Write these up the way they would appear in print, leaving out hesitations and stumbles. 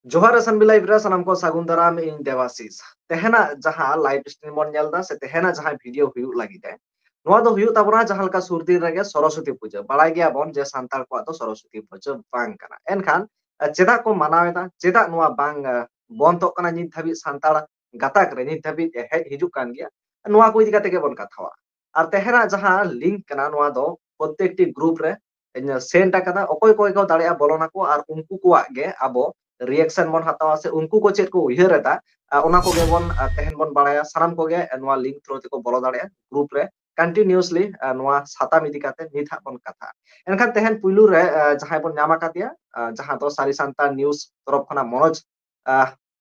जोहार एसन बिलाइ ब्रा सनम को सागुन दाराम इन देवाशीष तेहना जहां लाइव स्ट्रीम बन नेलदा से तेहना जहां वीडियो हुयु लागिते नोआ दो हुयु ताबना जहां लका सुरदी रेगे सरस्वती पूजा बाड़ाय गया बन जे सांताल को तो सरस्वती पूजा बांग काना एनखान चेदा को मनावेदा चेदा नोआ बांग बन तो काना नित धाबि सांताल गाताक रे नित धाबि हेज हिजु कान गया नोआ को इदि काते के बन कथावा आर तेहना जहां लिंक काना नोआ दो प्रत्येकटी ग्रुप रे send akada okoy koy ko daᱲᱮᱭᱟᱜ ᱵᱚᱞᱚᱱᱟ ᱠᱚ ᱟᱨ ᱩᱱᱠᱩ ᱠᱚᱣᱟᱜ ᱜᱮ ᱟᱵᱚ রিয়েকশন বন হাতাওয়া সে উনকু কো চেদ কো উইহার এদা ওনা কো গে বন তেহেন বন বাড়ায়া সানাম কো গে নোয়া লিংক থ্রু তে কো বলো দাড়েয়া গ্রুপ রে কন্টিনিউয়াসলি নোয়া সাতাম ইদি কাতে নিত হাক বন কাথা এনখান তেহেন পুইলু রে জাহাই বন ᱧᱟᱢ কাদিয়া জাহা ᱫᱚ ᱥᱟᱨᱤ ᱥᱟᱱᱛᱟᱲ ᱱᱤᱭᱩᱡ ᱛᱚᱨᱚᱯ ᱠᱷᱚᱱᱟᱜ ᱢᱚᱱोज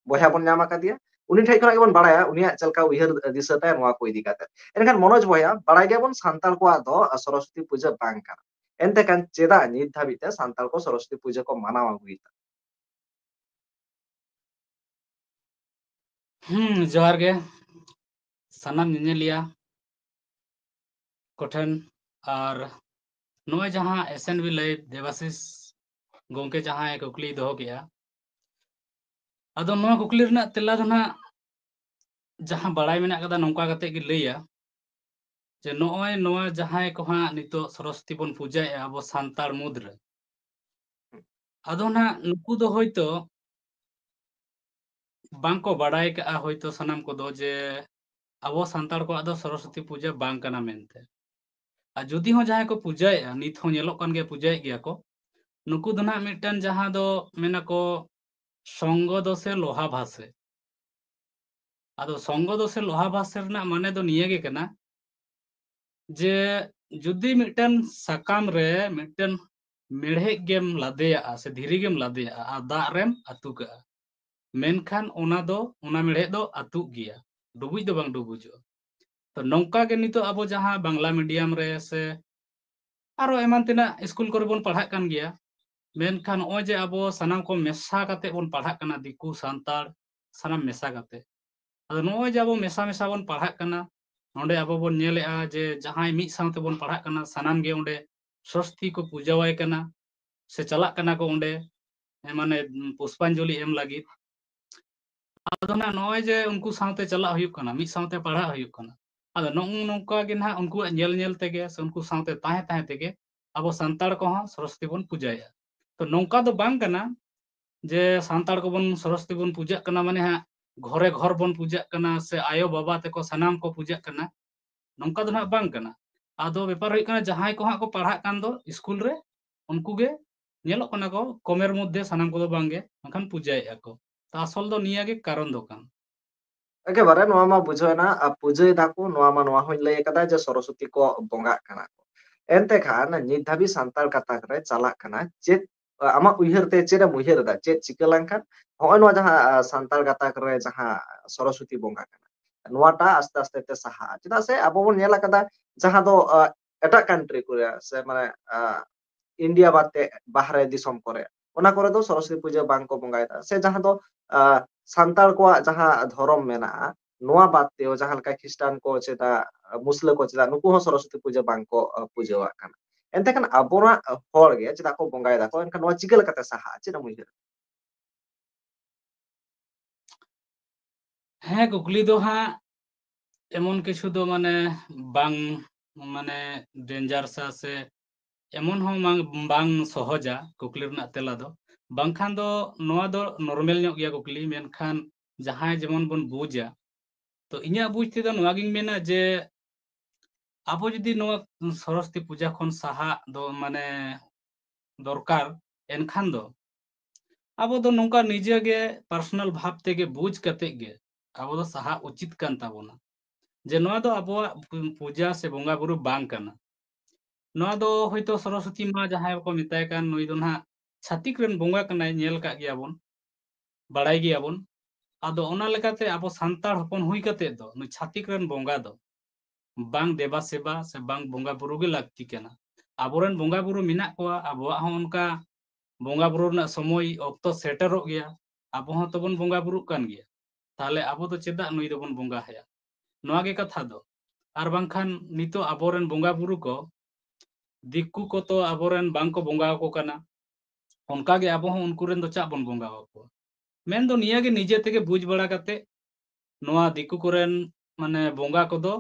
বয়হা বন ᱧᱟᱢ কাদিয়া উনি ঠাই খনা গেবন বাড়ায়া উনিয়া চলকা উইহার দিশা তে নোয়া কো ইদি কাতে এনখান মনোজ বয়হা বাড়াই গেবন সান্তাল কো আদো সরস্বতী পূজা বাং কানা এনতে কান চেদা নিত ধাবিতে সান্তাল কো সরস্বতী পূজা কো মানাওয়া আগুইতা जोहार गे सानाम निनेलिया कोठन और नोय जहां एसएनबी लाइव देवाशीष गोंके जहां कुकली दोहो किया अदो नोय कुकली रना तेला दो ना जहां बड़ाई मेना कदा नोंका कते गे लैया जे नोय नोय जहां को हां नितो सरस्वती बन पूजा अब सान्ताड़ मुद्र अदो ना नुकु दो होयतो बांको बड़ाई का होयतो सनाम को दो जे अब सान्ताड़ को आदो सरस्वती पूजा बांग कना मेनते आ जुदी हो जहां को पूजाएगा नित हो नेलो कन गे पूजाए गया को नुकु दो ना मिटन जहां दो मेना को संग दो से लोहा भासे आदो संग दो से लोहा भासे रना माने दो निये गे कना जे जुदी मिटन सकाम रे मिटन मेढ़े गेम लादेया से धीरे गेम लादेया आ दा रेम अतु का मेनखान ओना दो ओना मेढ़े दो अतु गिया डुबुज दो बांग डुबुजो तो नौका के नितो अबो जहां बांग्ला मीडियम रे से आरो एमान तिना स्कूल करे बोन पढ़ा कान गिया मेनखान ओ जे अबो सनाम को मेसा काते बोन पढ़ा काना दिकु सांताड़ सनाम मेसा काते अदो नोय जे अबो मेसा मेसा बोन पढ़ा काना नोंडे अबो बोन नेलेआ जे जहां मिद सावते बोन पढ़ा काना सनाम गे ओंडे सरस्वती को पूजावाय काना से चला काना को ओंडे माने पुष्पांजलि एम लगी अदो ना नोय जे उनको सावते चला हुयुक काना मिद सावते पढ़ा हुयुक काना अदो नौका गे ना उनको नेल नेल तेगे से उनको सावते ताहे ताहे तेगे अब सान्ताड़ को सरस्वती बन पूजाया तो नौका दो बांग कना जे सान्ताड़ को बन सरस्वती बन पूजा कना माने हाँ घरे घर बन पूजा कना से आयो बाबा ते को सनाम को पूजा कना नौका दो ना बांग कना आदो बेपार हुई कना जहां को हाँ को पढ़ा कान दो स्कूल रे उनको गे नेलो कना को कमेर मध्य सनाम को दो बांगे मखान पूजाएगा को तो आसल दो निया गे कारण दो कान एकेबारे नोआ मा बुझोना पूजय दाको नोआ मा नोआ होई लय कदा जे सरस्वती को बोंगा काना को एनते खान नित धाबि सांताल कथा करे चला काना चेत आमा उइहर ते चेरे मुइहर दा चेत चिका लंखान होय नोआ जहां सांताल कथा करे जहां सरस्वती बोंगा काना नोआटा आस्ते आस्ते ते सहा चेदा से अबो बोन नेला कदा जहां दो एटा कंट्री को से माने इंडिया बाते बाहरे दिसम करे ओना करे दो सरस्वती पूजा बांग को बोंगायदा से जहां दो सान्ताल को जहां धर्म मेना नोआ बाते जहां लका ख्रिस्टान को चेदा मुस्लिम को चेदा नुकु हो सरस्वती पूजा बांग को पूजावा काना एनते खान अबोना होड़ गे चेदा को बोंगायदा को एनखान नोआ चिगल कते सहा चेदा मुइहर हाँ कुकली दो हाँ एमन किछु दो माने बांग माने डेंजर सा से एमन हो बांग सहजा कुकली रना तेला दो बांखान दो नोआ दो नॉर्मल ᱧᱚᱜ गया कुकली मेनखान जहां जेमन बन बुझा तो इᱧᱟ बुझ ते दो नोआ गिन मेना जे आबो जदी नोआ सरस्वती पूजा खन साहा दो माने दरकार एनखान दो आबो दो नोंका निजे गे पर्सनल भाव तेगे बुझ कते गे आबो दो साहा उचित कान ताबोना जे नोआ दो आबो पूजा से बोंगा बुरु बांग काना नोआ दो होयतो सरस्वती मा जहां को मिताय कान नुई दो ना छातिक रेन बोंगा कनाय नेल का गया बोन बड़ाई गया बोन आदो ओना लेकाते आबो सांताड़ हपन हुई कते दो नु छातिक रेन बोंगा दो बांग देवा सेवा से बांग बोंगा बुरु गे लागती केना आबोरेन बोंगा बुरु मिना कोआ आबोआ हो उनका बोंगा बुरु ना समय ऑक्तो सेटरो गया आबो हो तबन बोंगा बुरु कान गया ताले आबो तो चेदा नुई दोबन बोंगा हया नोआ गे कथा दो आर बांखान नितो आबोरेन बोंगा बुरु को दिक्कु को तो आबोरेन बांग को बोंगा को काना उनका गे आबो हो उनकुरेन दो चा बन बोंगा को ᱢᱮᱱᱫᱚ ᱱᱤᱭᱟᱹᱜᱮ ᱱᱤᱡᱮ ᱛᱮᱜᱮ ᱵᱩᱡᱽ ᱵᱟᱲᱟ ᱠᱟᱛᱮ ᱱᱚᱣᱟ ᱫᱤᱠᱩ ᱠᱚᱨᱮᱱ ᱢᱟᱱᱮ ᱵᱚᱸᱜᱟ ᱠᱚᱫᱚ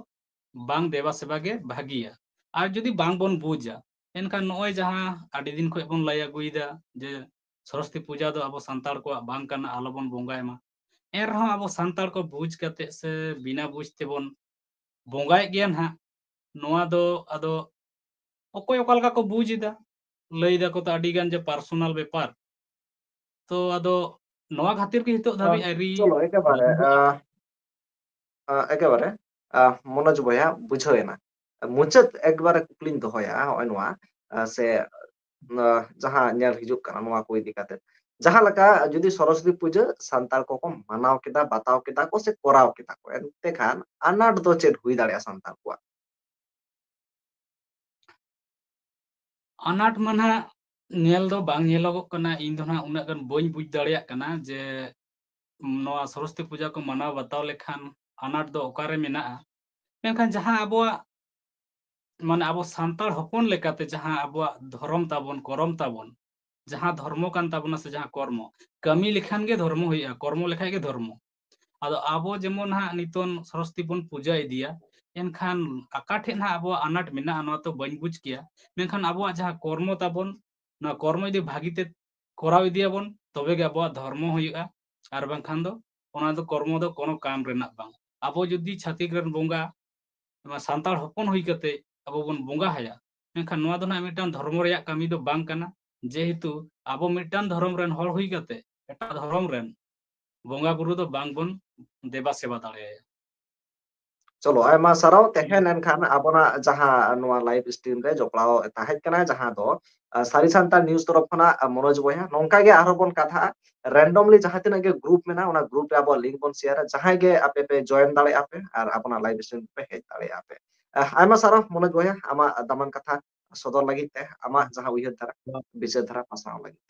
ᱵᱟᱝ ᱫᱮᱵᱟ ᱥᱮᱵᱟ ᱜᱮ ᱵᱷᱟᱹᱜᱤᱭᱟ। ᱟᱨ ᱡᱩᱫᱤ ᱵᱟᱝ ᱵᱚᱱ ᱵᱩᱡᱟ ᱮᱱᱠᱷᱟन ᱱᱚᱜᱼᱚᱭ ᱡᱟᱦᱟᱸ ᱟᱹᱰᱤ ᱫᱤᱱ ᱠᱷᱚᱡ ᱵᱚᱱ ᱞᱟᱹᱭ ᱟᱹᱜᱩᱭᱮᱫᱟ ᱡᱮ ᱥᱚᱨᱚᱥᱚᱛᱤ ᱯᱩᱡᱟ ᱫᱚ ᱟᱵᱚ ᱥᱟᱱᱛᱟᱲ ᱠᱚᱣᱟᱜ ᱵᱟᱝ ᱠᱟᱱᱟ, ᱟᱞᱚᱵᱚᱱ ᱵᱚᱸᱜᱟᱭ ᱢᱟ। ᱮᱱᱨᱮᱦᱚᱸ ᱟᱵᱚ ᱥᱟᱱᱛᱟᱲ ᱠᱚ ᱵᱩᱡᱽ ᱠᱟᱛᱮ ᱥᱮ ᱵᱤᱱᱟ ᱵᱩᱡᱽ ᱛᱮᱵᱚᱱ ᱵᱚᱸᱜᱟᱭᱮᱫ ᱜᱮᱭᱟ ᱱᱟᱦᱟᱜ। ᱱᱚᱣᱟ ᱫᱚ ᱟᱫᱚ ᱚᱠᱚᱭ ᱚᱠᱟ ᱞᱮᱠᱟ ᱠᱚ ᱵᱩᱡ ᱮᱫᱟ, ᱞᱟᱹᱭ ᱫᱟᱠᱚ ᱛᱚ ᱟᱹᱰᱤ ᱜᱟᱱ ᱡᱮ ᱯᱟᱨᱥᱳᱱᱟᱞ ᱵᱮᱯᱟর। ᱛᱚ ᱟᱫᱚ ᱱᱚᱣᱟ ᱠᱷᱟᱹᱛᱤᱨ ᱜᱮ ᱱᱤᱛᱚᱜ ᱫᱷᱟᱹᱵᱤᱡ ᱟᱹᱣᱨᱤ চলো একেবারে বন্ধᱚᱜᱼᱟ। একেবারে মনোজ বয়া বুঝাᱹᱣᱮᱱᱟ। মুচাᱹᱫ একবারে কুকলিᱧ ᱫᱚᱦᱚᱭᱟ ᱦᱚᱸᱜᱼᱚᱭ ᱱᱚᱣᱟ ᱥᱮ ᱡᱟᱦᱟᱸ ᱧᱮᱞ ᱦᱤᱡᱩᱜ ᱠᱟᱱᱟ ᱱᱚᱣᱟ ᱠᱚ ᱤᱫᱤ ᱠᱟᱛᱮ ᱡᱟᱦᱟᱸ ᱞᱮᱠᱟ ᱡᱩᱫᱤ ᱥᱚᱨᱚᱥᱚᱛᱤ ᱯᱩᱡᱟᱹ ᱥᱟᱱᱛᱟᱲ ᱠᱚᱠᱚ ᱢᱟᱱᱟᱣ ᱠᱮᱫᱟ ᱵᱟᱛᱟᱣ ᱠᱮᱫᱟ ᱠᱚ ᱥᱮ ᱠᱚᱨᱟᱣ ᱠᱮᱫᱟ ᱠᱚ ᱮᱱᱛᱮ ᱠᱷᱟᱱ ᱟᱱᱟᱴ ᱫᱚ ᱪᱮᱫ ᱦᱩᱭ ᱫᱟᱲᱮᱭᱟᱜᱼᱟ ᱥᱟᱱᱛᱟᱲ ᱠᱚᱣᱟᱜ? ᱟᱱᱟᱴ ᱢᱟ ᱱᱟᱦᱟᱜ ᱧᱮᱞ ᱫᱚ ᱵᱟᱝ ᱧᱮᱞᱚᱜᱚᱜ ᱠᱟᱱᱟ, ᱤᱧ ᱫᱚ ᱱᱟᱦᱟᱜ ᱩᱱᱟᱹᱜ ᱜᱟᱱ ᱵᱟᱹᱧ ᱵᱩᱡᱽ ᱫᱟᱲᱮᱭᱟᱜ ᱠᱟᱱᱟ ᱡᱮ ᱱᱚᱣᱟ ᱥᱚᱨᱚᱥᱚᱛᱤ ᱯᱩᱡᱟ ᱠᱚ ᱢᱟᱱᱟᱣ ᱵᱟᱛᱟᱣ ᱞᱮᱠᱷᱟᱱ ᱟᱱᱟᱴ ᱫᱚ ᱚᱠᱟᱨᱮ ᱢᱮᱱᱟᱜᱼᱟ। ᱢᱮᱱᱠᱷᱟᱱ ᱡᱟᱦᱟᱸ ᱟᱵᱚᱣᱟᱜ ᱢᱟᱱᱮ ᱟᱵᱚ ᱥᱟᱱᱛᱟᱲ ᱦᱚᱯᱚᱱ ᱞᱮᱠᱟᱛᱮ ᱡᱟᱦᱟᱸ ᱟᱵᱚᱣᱟᱜ ᱫᱷᱚᱨᱚᱢ ᱛᱟᱵᱚᱱ ᱠᱚᱨᱚᱢ ᱛᱟᱵᱚᱱ ᱡᱟᱦᱟᱸ ᱫᱷᱚᱨᱢᱚ ᱠᱟᱱ ᱛᱟᱵᱚᱱᱟ ᱥᱮ ᱡᱟᱦᱟᱸ ᱠᱚᱨᱢᱚ, ᱠᱟᱹᱢᱤ ᱞᱮᱠᱷᱟᱱ ᱜᱮ ᱫᱷᱚᱨᱢᱚ ᱦᱩᱭᱩᱜᱼᱟ, ᱠᱚᱨᱢᱚ ᱞᱮᱠᱷᱟᱡ ᱜᱮ ᱫᱷᱚᱨᱢᱚ। ᱟᱫᱚ ᱟᱵᱚ ᱡᱮᱢᱚᱱ ᱦᱟᱸᱜ ᱱᱤᱛᱚᱝ ᱥᱚᱨᱚᱥᱚᱛᱤ ᱵᱚᱱ ᱯᱩᱡᱟᱹ ᱤᱫᱤᱭᱟ, ᱮᱱᱠᱷᱟᱱ ᱟᱠᱟ ᱴᱷᱮᱡ ᱱᱟᱦᱟᱜ ᱟᱵᱚᱣᱟᱜ ᱟᱱᱟᱴ ᱢᱮᱱᱟᱜᱼᱟ ᱱᱚᱣᱟ ᱛᱚ ᱵᱟᱹᱧ ᱵᱩᱡᱽ ᱠᱮᱭᱟ। ᱢᱮᱱᱠᱷᱟᱱ ᱟᱵᱚᱣᱟᱜ ᱡᱟᱦᱟᱸ ᱠᱚᱨᱢᱚ ᱛᱟᱵᱚᱱ ᱱᱚᱣᱟ ᱠᱚᱨᱢᱚ ᱡᱩᱫᱤ ᱵᱷᱟᱹᱜᱤᱛᱮ ᱠᱚᱨᱟᱣ ᱤᱫᱤᱭᱟᱵᱚᱱ ᱛᱚᱵᱮ ᱜᱮ ᱟᱵᱚᱣᱟᱜ ᱫᱷᱚᱨᱢᱚ ᱦᱩᱭᱩᱜᱼᱟ। ᱟᱨ ᱵᱟᱝᱠᱷᱟᱱ ᱫᱚ ᱚᱱᱟ ᱫᱚ ᱠᱚᱨᱢᱚ ᱫᱚ ᱠᱳᱱᱳ ᱠᱟᱢ ᱨᱮᱱᱟᱜ ᱵᱟᱝ। ᱟᱵᱚ ᱡᱩᱫᱤ ᱪᱷᱟᱹᱛᱤᱠ ᱨᱮᱱ ᱵᱚᱸᱜᱟ ᱱᱚᱣᱟ ᱥᱟᱱᱛᱟᱲ ᱦᱚᱯᱚᱱ ᱦᱩᱭ ᱠᱟᱛᱮ ᱟᱵᱚ ᱵᱚᱱ ᱵᱚᱸᱜᱟ ᱦᱟᱭᱟ, ᱢᱮᱱᱠᱷᱟन ᱱᱚᱣᱟ ᱫᱚ ᱱᱟᱦᱟᱜ ᱢᱤᱫᱴᱟᱝ ᱫᱷᱚᱨᱢᱚ ᱨᱮᱭᱟᱜ ᱠᱟᱹᱢᱤ ᱫᱚ ᱵᱟᱝ ᱠᱟᱱᱟ। ᱡᱮᱦᱮᱛᱩ ᱟᱵᱚ ᱢᱤᱫᱴᱟᱝ ᱫᱷᱚᱨᱚᱢ ᱨᱮᱱ ᱦᱚᱲ ᱦᱩᱭ ᱠᱟᱛᱮ ᱮᱴᱟᱜ ᱫᱷᱚᱨᱚᱢ ᱨᱮᱱ ᱵᱚᱸᱜᱟ ᱵᱩᱨᱩ ᱫᱚ ᱵᱟᱝᱵᱚᱱ ᱫᱮᱵᱟ ᱥᱮᱵᱟ ᱫᱟᱲᱮᱭᱟᱭᱟ। চলো ᱟᱭᱢᱟ ᱥᱟᱨᱦᱟᱣ ᱛᱟᱦᱮᱸ ᱞᱮᱱᱠᱷᱟᱱ ᱟᱵᱚᱱᱟᱜ ᱡᱟᱦᱟᱸ ᱱᱚᱣᱟ ᱞᱟইভ ᱥᱴᱨᱤᱢ ᱨᱮ ᱡᱚᱯᱲᱟᱣ ᱛᱟᱦᱮᱸ ᱠᱟᱱᱟ ᱡᱟᱦᱟᱸ ᱫᱚ ᱥᱟᱹᱨᱤ ᱥᱟᱱᱛᱟᱲ ᱱᱤᱭᱩᱡ ᱛᱚᱨᱚᱯ ᱠᱷᱚᱱᱟᱜ ᱢᱚᱱᱳᱡ ᱵᱚᱭᱦᱟ ᱱᱚᱝᱠᱟ ᱜᱮ ᱟᱨᱦᱚᱸ ᱵᱚᱱ ᱠᱟᱛᱷᱟᱜᱼᱟ। ᱨᱮᱱᱰᱚᱢᱞᱤ ᱡᱟᱦᱟᱸ ᱛᱤᱱᱟᱹᱜ ᱜᱮ ᱜᱨᱩᱯ ᱢᱮᱱᱟᱜᱼᱟ ᱚᱱᱟ ᱜᱨᱩᱯ ᱨᱮ ᱟᱵᱚᱣᱟᱜ ᱞᱤᱝᱠ ᱵᱚᱱ ᱥᱮᱭᱟᱨᱟ, ᱡᱟᱦᱟᱸᱭ ᱜᱮ ᱟᱯᱮ ᱯᱮ ᱡᱚᱭᱮᱱ ᱫᱟᱲᱮᱭᱟᱜᱼᱟ ᱯᱮ ᱟᱨ ᱟᱵᱚᱱᱟᱜ ᱞᱟইভ ᱥᱴᱨᱤᱢ ᱯᱮ ᱦᱮᱡ ᱫᱟᱲᱮᱭᱟᱜᱼᱟ ᱯᱮ। ᱟᱭᱢᱟ ᱥᱟᱨᱦᱟᱣ ᱢᱚᱱᱳᱡ ᱵᱚᱭᱦᱟ ᱟᱢᱟᱜ ᱫᱟᱢᱟᱱ ᱠᱟᱛᱷᱟ ᱥᱚᱫᱚᱨ ᱞᱟᱹᱜᱤᱫ te ᱟᱢᱟᱜ ᱡᱟᱦᱟᱸ ᱩᱭᱦᱟᱹᱨ ᱫᱷᱟᱨᱟ ᱵᱤᱪᱟᱹᱨ ᱫᱷᱟᱨᱟ ᱯᱟᱥᱱᱟᱣ ᱞᱟᱹᱜᱤᱫ।